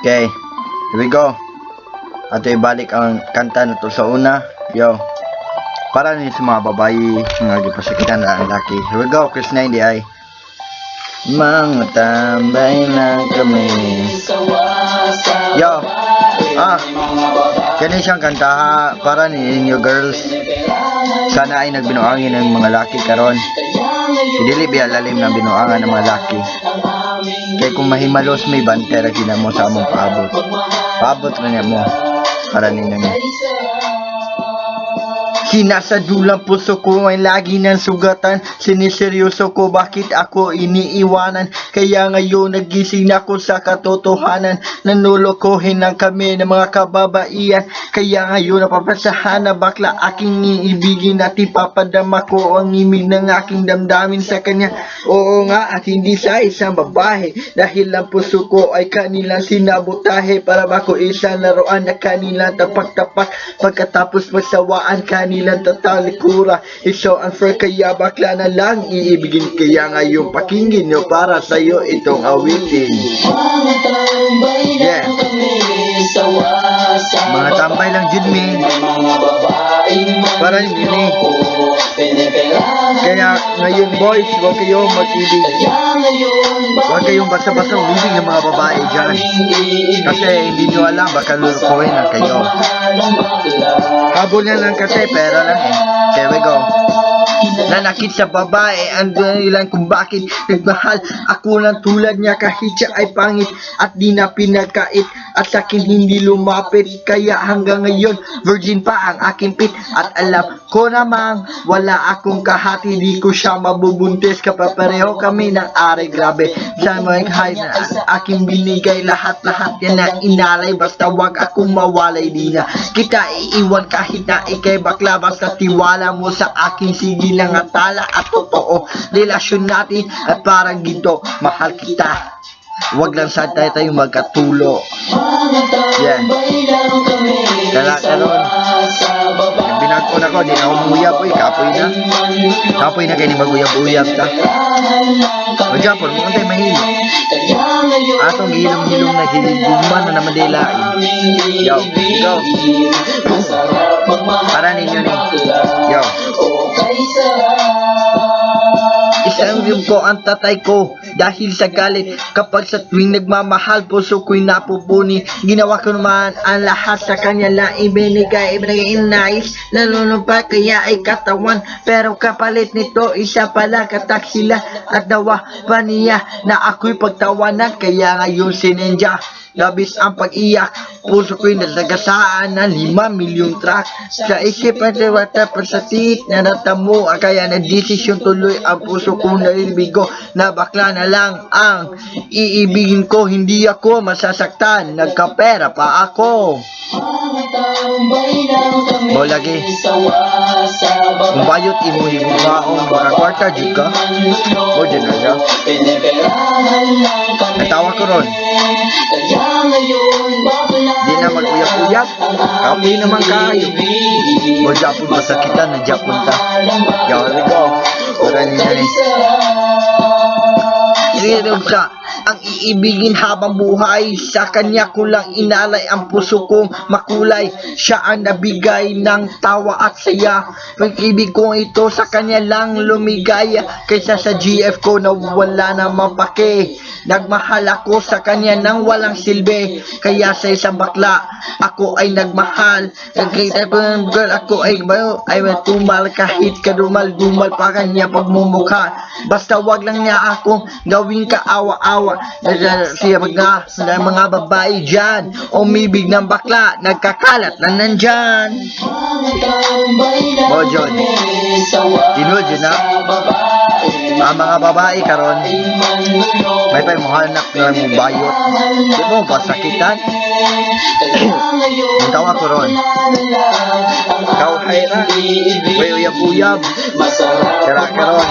Okay, here we go. Ato ibalik ang kanta na to sa una. Yo. Para nito sa mga babae, mga gipasakitan na ang laki. Here we go, Chris 90 ay. Mga tambay lang kami. Yo. Kani siyang kanta ha, para ninyo girls. Sana ay nagbinuangin ng mga laki karon. Dili biya lalim ng binuangan ng mga laki. Kaya kung mahimalos may bantera kina mo sa among paabot. Paabot na niya mo para ninyo niya. Sinasadulang puso ko ay lagi ng sugatan. Siniseryoso ko bakit ako iniiwanan. Kaya ngayon nagising ako sa katotohanan. Nanulokohin ng kami ng mga kababaihan. Kaya ngayon napapasahan na bakla aking iibigin at ipapadama ko ang imig ng aking damdamin sa kanya. Oo nga at hindi sa isang babae. Dahil ang puso ko ay kanilang sinabotahe. Para bako isang laruan na kanilang tapak-tapak. Pagkatapos magsawaan kanilang tatalikura. It's so unfair kaya bakla na lang iibigin. Kaya ngayon pakinggan nyo para sa'yo itong awitin. Yeah. Mga tambay lang dyan me. Para hindi ni. Kaya ngayon boys, huwag kayong mag-ibig. Huwag kayong basta-basta umibig ng mga babae dyan. Kasi hindi nyo alam baka lulukohin na kayo. Habol niya lang kasi pera lang eh. Here we go. Nanakit sa babae ang dahilan kung bakit nagmahal ako ng tulad niya kahit siya ay pangit at di na pinagkait at sa akin hindi lumapit. Kaya hanggang ngayon virgin pa ang aking pit at alam ko namang wala akong kahati. Di ko siya mabubuntis kapag pareho kami ng ari. Grabe sa mga kahit na aking binigay lahat-lahat yan na inalay. Basta wag akong mawalay. Di na kita iiwan kahit na ikay bakla. Basta tiwala mo sa akin. Sige lang at tala at totoo relasyon natin at parang ginto. Mahal kita. Wag lang sa tayo magkatulo. Yeah. Kala karon binagko na ko, di na ako manguyab. Kapoy na kayo ni maguyab-uyab ka. O Japon, mo kantay mahilo. Atong hilom-hilom na hiliguman na naman dilain. Yo, go. Para ninyo ni. Yo. Isang view ko ang tatay ko dahil sa galit. Kapag sa tuwing nagmamahal puso ko'y napupuni. Ginawa ko naman ang lahat sa kanya lang ibinigay nais. Lalo pa kaya ay katawan. Pero kapalit nito isa pala kataksila at dawa pa niya na ako'y pagtawanan. Kaya ngayon sinendya labis ang pag-iyak. Puso ko'y nasagasaan ng 5 milyong track. Sa isip at wata persatit na natamo. Kaya na desisyon tuloy ang puso kong naribigo. Na bakla na lang ang iibigin ko. Hindi ako masasaktan. Nagkapera pa ako. Mo lagi. Kung bayot imo himukaon baka kwarta jud ka. Mo dyan na siya. Natawa ko ron. Di na mag-uyap-uyap. Kapoy naman kayo. O Japon masakitan na Japon ta. Yaw ko. Para niya ni. Rinod ka ang iibigin habang buhay. Sa kanya ko lang inalay ang puso kong makulay. Siya ang nabigay ng tawa at saya. Pag-ibig kong ito sa kanya lang lumigaya. Kaysa sa GF ko na wala na mapake. Nagmahal ako sa kanya nang walang silbi. Kaya sa isang bakla ako ay nagmahal. Nagkita ko ng girl ako ay tumal kahit kadumal-dumal pa kanya pagmumukha. Basta wag lang niya akong gawing kaawa-awa. Siya mga babae dyan umibig ng bakla. Nagkakalat na nandyan. O John Tinod yun na ang mga babae karon may pa mo hanap na mo bayot. Di mo pasakitan. Ang tawa ko ron. Ikaw hayra. May uyab-uyab. Kara karon.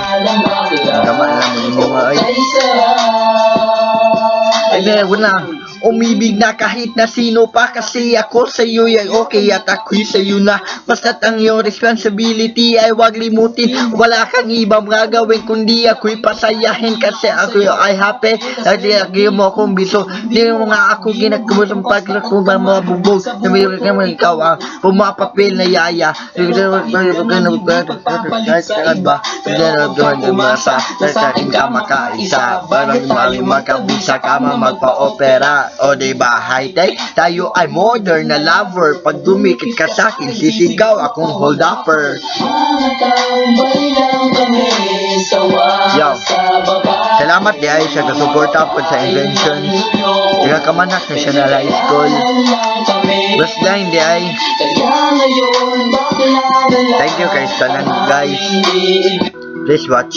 Gama lang mo ay. Ay, wala. umibig na kahit na sino pa. Kasi ako sa'yo ay okay at ako'y sa'yo na. Basta't ang iyong responsibility ay wag limutin. Wala kang ibang gagawin kundi ako'y pasayahin. Kasi ako ay happy. Lagi mo akong biso. Di mo nga ako ginagawa ng paglako ba mga bubog. Namilig naman ikaw ang pumapapil na yaya. Hindi ka makaisa. Parang magkabisa ka magpa-opera. O diba, high-tech? Tayo ay modern na lover. Pag dumikit ka sa'kin, sisigaw akong hold-upper. Yo, salamat di ay sa kasuporta po sa inventions. Tiga kamanak National High School. Basta hindi ay. Thank you guys, tanan guys. Please watch.